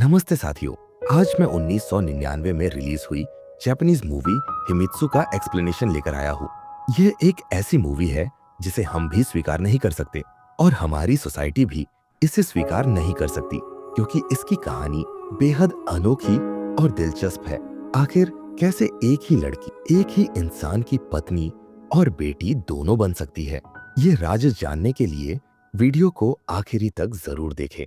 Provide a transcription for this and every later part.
नमस्ते साथियों। आज मैं 1999 में रिलीज हुई जापानीज मूवी हिमित्सु का एक्सप्लेनेशन लेकर आया हूँ। यह एक ऐसी मूवी है जिसे हम भी स्वीकार नहीं कर सकते और हमारी सोसाइटी भी इसे स्वीकार नहीं कर सकती, क्योंकि इसकी कहानी बेहद अनोखी और दिलचस्प है। आखिर कैसे एक ही लड़की एक ही इंसान की पत्नी और बेटी दोनों बन सकती है? ये राज जानने के लिए वीडियो को आखिरी तक जरूर देखें।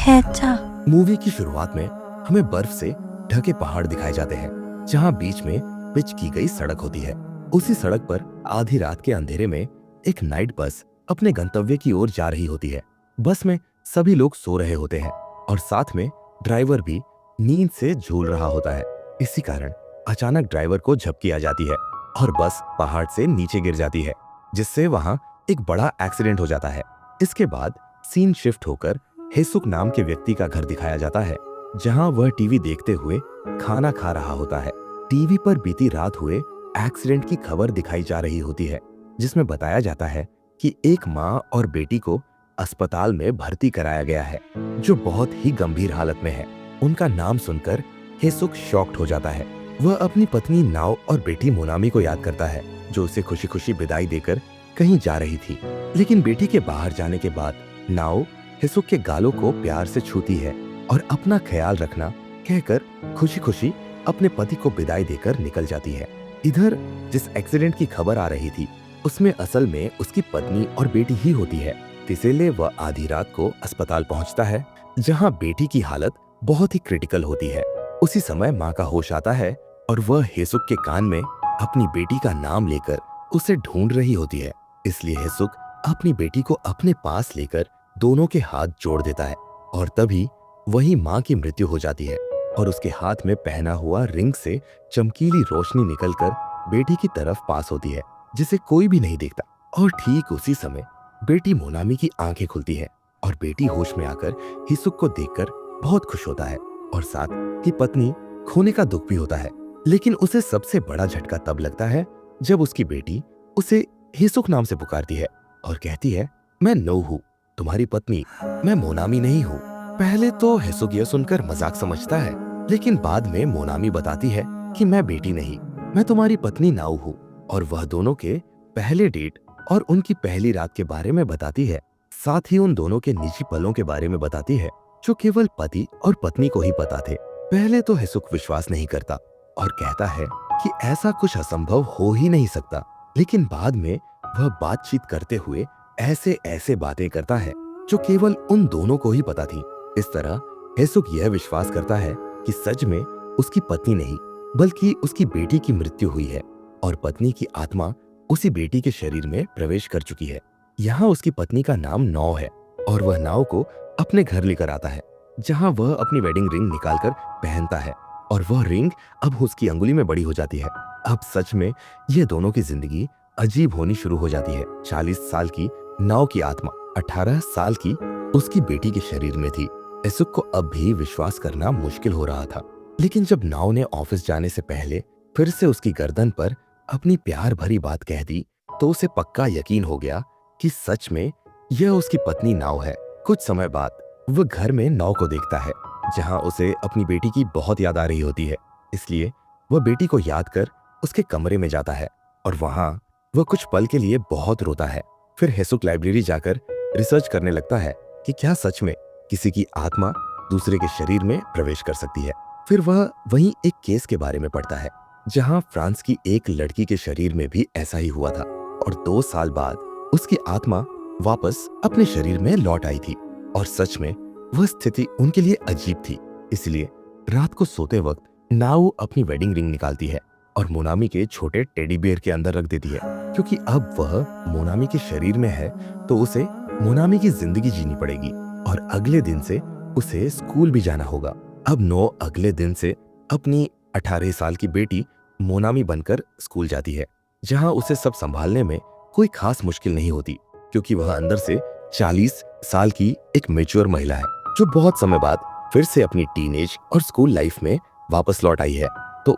अच्छा। मूवी की शुरुआत में हमें बर्फ से ढके पहाड़ दिखाए जाते हैं, जहां बीच में पिच की गई सड़क होती है। उसी सड़क पर आधी रात के अंधेरे में एक नाइट बस अपने गंतव्य की ओर जा रही होती है। बस में सभी लोग सो रहे होते हैं और साथ में ड्राइवर भी नींद से झूल रहा होता है। इसी कारण अचानक ड्राइवर को झपकी आ जाती है और बस पहाड़ से नीचे गिर जाती है, जिससे वहां एक बड़ा एक्सीडेंट हो जाता है। इसके बाद सीन शिफ्ट होकर हेसुक नाम के व्यक्ति का घर दिखाया जाता है, जहां वह टीवी देखते हुए खाना खा रहा होता है। टीवी पर बीती रात हुए एक्सीडेंट की खबर दिखाई जा रही होती है, जिसमें बताया जाता है कि एक माँ और बेटी को अस्पताल में भर्ती कराया गया है, जो बहुत ही गंभीर हालत में है। उनका नाम सुनकर हेसुक शॉक्ड हो जाता है। वह अपनी पत्नी नाओ और बेटी मोनामी को याद करता है, जो उसे खुशी खुशी विदाई देकर कहीं जा रही थी। लेकिन बेटी के बाहर जाने के बाद नाओ हेसुक के गालों को प्यार से छूती है और अपना ख्याल रखना कहकर खुशी खुशी अपने पति को विदाई देकर निकल जाती है। इधर जिस एक्सीडेंट की खबर आ रही थी, उसमें असल में उसकी पत्नी और बेटी ही होती है। इसीलिए वह आधी रात को अस्पताल पहुंचता है, जहां बेटी की हालत बहुत ही क्रिटिकल होती है। उसी समय माँ का होश आता है और वह हेसुक के कान में अपनी बेटी का नाम लेकर उसे ढूंढ रही होती है। इसलिए हेसुक अपनी बेटी को अपने पास लेकर दोनों के हाथ जोड़ देता है और तभी वही माँ की मृत्यु हो जाती है और उसके हाथ में पहना हुआ रिंग से चमकीली रोशनी निकलकर बेटी की तरफ पास होती है, जिसे कोई भी नहीं देखता। और ठीक उसी समय बेटी मोनामी की आंखें खुलती है और बेटी होश में आकर हिसुक को देखकर बहुत खुश होता है और साथ ही पत्नी खोने का दुख भी होता है। लेकिन उसे सबसे बड़ा झटका तब लगता है जब उसकी बेटी उसे हिसुक नाम से पुकारती है और कहती है, मैं नो हूँ, तुम्हारी पत्नी, मैं मोनामी नहीं हूँ। पहले तो हिसुक यह सुनकर मजाक समझता है, लेकिन बाद में मोनामी बताती है कि मैं बेटी नहीं, मैं तुम्हारी पत्नी नाओ हूँ। और वह दोनों के पहले डेट और उनकी पहली रात के बारे में बताती है। साथ ही उन दोनों के निजी पलों के बारे में बताती है, जो केवल पति और पत्नी को ही पता थे। पहले तो हिसुक विश्वास नहीं करता और कहता है कि ऐसा कुछ असंभव हो ही नहीं सकता। लेकिन बाद में वह बातचीत करते हुए ऐसे ऐसे बातें करता है जो केवल उन दोनों को ही पता थी। इस तरह हेसुक यह विश्वास करता है कि सच में उसकी पत्नी नहीं बल्कि उसकी बेटी की मृत्यु हुई है और पत्नी की आत्मा उसी बेटी के शरीर में प्रवेश कर चुकी है। यहाँ उसकी पत्नी का नाम नाओ है और वह नाओ को अपने घर लेकर आता है, जहाँ वह अपनी वेडिंग रिंग निकालकर पहनता है और वह रिंग अब उसकी अंगुली में बड़ी हो जाती है। अब सच में ये दोनों की जिंदगी अजीब होनी शुरू हो जाती है। 40 साल की नाओ की आत्मा 18 साल की उसकी बेटी के शरीर में थी। हिसुक को अब भी विश्वास करना मुश्किल हो रहा था, लेकिन जब नाओ ने ऑफिस जाने से पहले फिर से उसकी गर्दन पर अपनी प्यार भरी बात कह दी, तो उसे पक्का यकीन हो गया कि सच में यह उसकी पत्नी नाओ है। कुछ समय बाद वह घर में नाओ को देखता है, जहां उसे अपनी बेटी की बहुत याद आ रही होती है। इसलिए वह बेटी को याद कर उसके कमरे में जाता है और वहां वह कुछ पल के लिए बहुत रोता है। फिर हिसुक लाइब्रेरी जाकर रिसर्च करने लगता है कि क्या सच में किसी की आत्मा दूसरे के शरीर में प्रवेश कर सकती है। फिर वह वहीं एक केस के बारे में पढ़ता है, जहां फ्रांस की एक लड़की के शरीर में भी ऐसा ही हुआ था और 2 साल बाद उसकी आत्मा वापस अपने शरीर में लौट आई थी। और सच में वह स्थिति उनके लिए अजीब थी। इसलिए रात को सोते वक्त नाओ अपनी वेडिंग रिंग निकालती है और मोनामी के छोटे टेडी बियर के अंदर रख देती है, क्योंकि अब वह मोनामी के शरीर में है तो उसे मोनामी की जिंदगी जीनी पड़ेगी और अगले दिन से उसे स्कूल भी जाना होगा। अब नो अगले दिन से अपनी 18 साल की बेटी मोनामी बनकर स्कूल जाती है, जहां उसे सब संभालने में कोई खास मुश्किल नहीं होती, क्योंकि वह अंदर से 40 साल की एक मैच्योर महिला है, जो बहुत समय बाद फिर से अपनी टीनेज और स्कूल लाइफ में वापस लौट आई है। तो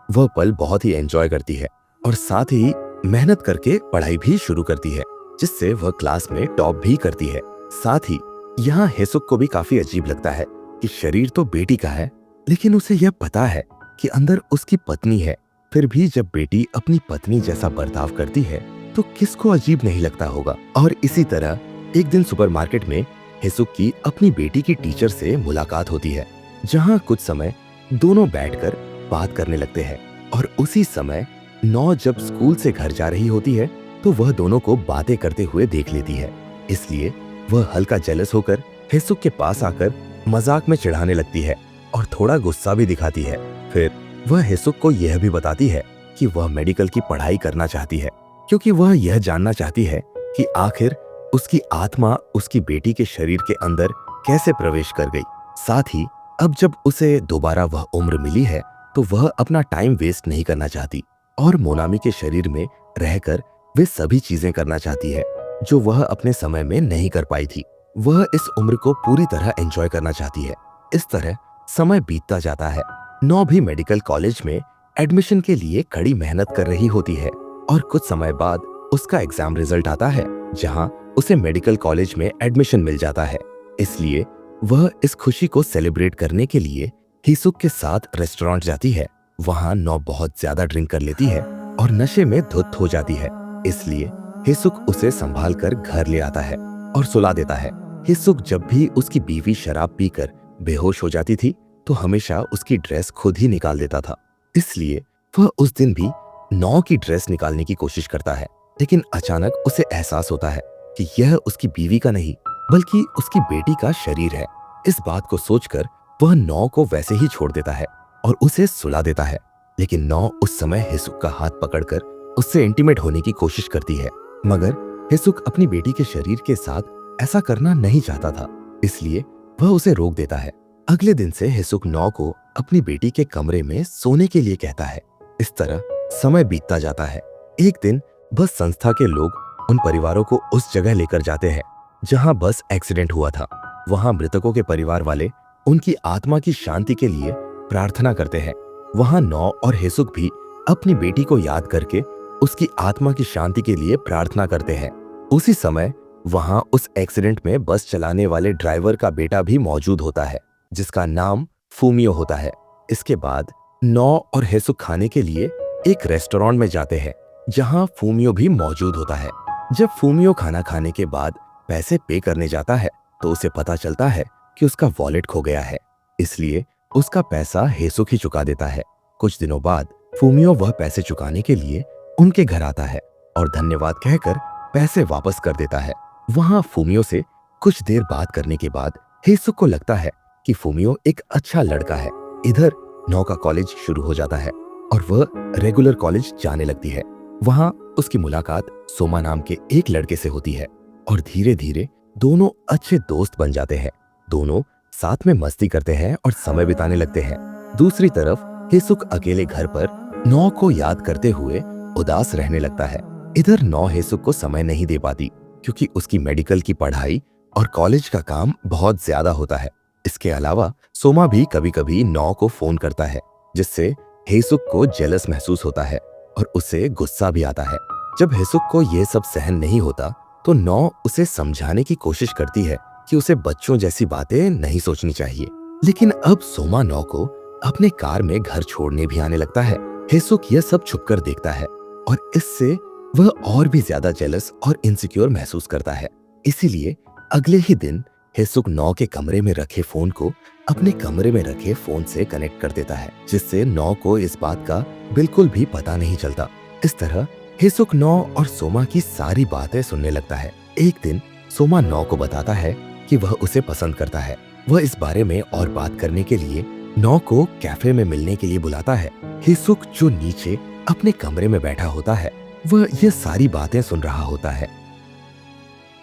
वह पल बहुत ही एंजॉय करती है और साथ ही मेहनत करके पढ़ाई भी शुरू करती है, जिससे वह क्लास में टॉप भी करती है। साथ ही यहाँ हेसुक को भी काफी अजीब लगता है कि शरीर तो बेटी का है, लेकिन उसे यह पता है कि अंदर उसकी पत्नी है। फिर भी जब बेटी अपनी पत्नी जैसा बर्ताव करती है तो किसको अजीब नहीं लगता होगा। और इसी तरह एक दिन सुपरमार्केट में हेसुक की अपनी बेटी की टीचर से मुलाकात होती है, जहाँ कुछ समय दोनों बैठकर बात करने लगते हैं। और उसी समय नौ जब स्कूल से घर जा रही होती है तो वह दोनों को बातें करते हुए देख लेती है, इसलिए वह हल्का जेलस होकर हेसुक के पास आकर मजाक में चिढ़ाने लगती है और थोड़ा गुस्सा भी दिखाती है। फिर वह हेसुक को यह भी बताती है कि वह मेडिकल की पढ़ाई करना चाहती है, क्योंकि वह यह जानना चाहती है कि आखिर उसकी आत्मा उसकी बेटी के शरीर के अंदर कैसे प्रवेश कर गई। साथ ही अब जब उसे दोबारा वह उम्र मिली है तो वह अपना टाइम वेस्ट नहीं करना चाहती और मोनामी के शरीर में रहकर वे सभी चीजें करना चाहती है जो वह अपने समय में नहीं कर पाई थी। वह इस उम्र को पूरी तरह एंजॉय करना चाहती है। इस तरह समय बीतता जाता है। नौ भी मेडिकल कॉलेज में एडमिशन के लिए कड़ी मेहनत कर रही होती है और कुछ समय बाद उसका एग्जाम रिजल्ट आता है, जहां उसे मेडिकल कॉलेज में एडमिशन मिल जाता है। इसलिए वह इस खुशी को सेलिब्रेट करने के लिए हेसुक के साथ रेस्टोरेंट जाती है। वहां नौ बहुत ज्यादा ड्रिंक कर लेती है और नशे में धुत हो जाती है, इसलिए हेसुक उसे संभाल कर घर ले आता है और सुला देता है। हेसुक जब भी उसकी बीवी शराब पीकर बेहोश हो जाती थी तो हमेशा उसकी ड्रेस खुद ही निकाल देता था, इसलिए वह उस दिन भी नौ की ड्रेस निकालने की कोशिश करता है। लेकिन अचानक उसे एहसास होता है कि यह उसकी बीवी का नहीं बल्कि उसकी बेटी का शरीर है। इस बात को सोचकर वह नौ को वैसे ही छोड़ देता है और उसे सुला देता है। लेकिन नौ उस समय हेसुक का हाथ पकड़कर उससे इंटीमेट होने की कोशिश करती है, मगर हेसुक अपनी बेटी के शरीर के साथ ऐसा करना नहीं चाहता था, इसलिए वह उसे रोक देता है। अगले दिन से हेसुक नौ को अपनी बेटी के कमरे में सोने के लिए कहता है। इस तरह समय बीतता जाता है। एक दिन बस संस्था के लोग उन परिवारों को उस जगह लेकर जाते हैं जहां बस एक्सीडेंट हुआ था। वहां मृतकों के परिवार वाले उनकी आत्मा की शांति के लिए प्रार्थना करते हैं। वहां नौ और हेसुक भी अपनी बेटी को याद करके उसकी आत्मा की शांति के लिए प्रार्थना करते हैं। उसी समय वहां उस एक्सीडेंट में बस चलाने वाले ड्राइवर का बेटा भी मौजूद होता है, जिसका नाम फूमियो होता है। इसके बाद नौ और हेसुक खाने के लिए एक रेस्टोरेंट में जाते हैं, जहां फूमियो भी मौजूद होता है। जब फूमियो खाना खाने के बाद पैसे पे करने जाता है तो उसे पता चलता है कि उसका वॉलेट खो गया है, इसलिए उसका पैसा हेसुक ही चुका देता है। कुछ दिनों बाद फूमियो वह पैसे चुकाने के लिए उनके घर आता है और धन्यवाद कहकर पैसे वापस कर देता है। वहां फूमियो से कुछ देर बात करने के बाद हेसुक को लगता है कि फूमियो एक अच्छा लड़का है। इधर नौ का कॉलेज शुरू हो जाता है और वह रेगुलर कॉलेज जाने लगती है। वहां उसकी मुलाकात सोमा नाम के एक लड़के से होती है और धीरे धीरे दोनों अच्छे दोस्त बन जाते हैं। दोनों साथ में मस्ती करते हैं और समय बिताने लगते हैं। दूसरी तरफ हेसुक अकेले घर पर नौ को याद करते हुए उदास रहने लगता है। इधर नौ हेसुक को समय नहीं दे पाती क्योंकि उसकी मेडिकल की पढ़ाई और कॉलेज का काम बहुत ज्यादा होता है। इसके अलावा सोमा भी कभी कभी नौ को फोन करता है, जिससे हेसुक को जेलस महसूस होता है और उसे गुस्सा भी आता है। जब हेसुक को यह सब सहन नहीं होता तो नौ उसे समझाने की कोशिश करती है कि उसे बच्चों जैसी बातें नहीं सोचनी चाहिए। लेकिन अब सोमा नौ को अपने कार में घर छोड़ने भी आने लगता है। हेसुक यह सब छुपकर देखता है और इससे वह और भी ज्यादा जेलस और इनसिक्योर महसूस करता है। इसीलिए अगले ही दिन हेसुक नौ के कमरे में रखे फोन को अपने कमरे में रखे फोन से कनेक्ट कर देता है, जिससे नौ को इस बात का बिल्कुल भी पता नहीं चलता। इस तरह हेसुक नौ और सोमा की सारी बातें सुनने लगता है। एक दिन सोमा नौ को बताता है कि वह उसे पसंद करता है। वह इस बारे में और बात करने के लिए नौ को कैफे में मिलने के लिए बुलाता है। हेसुक जो नीचे अपने कमरे में बैठा होता है वह ये सारी बातें सुन रहा होता है।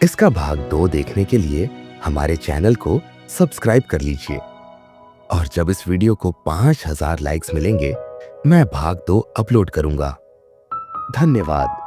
इसका भाग 2 देखने के लिए हमारे चैनल को सब्सक्राइब कर लीजिए और जब इस वीडियो को 5000 लाइक्स मिलेंगे मैं भाग 2 अपलोड करूंगा। धन्यवाद।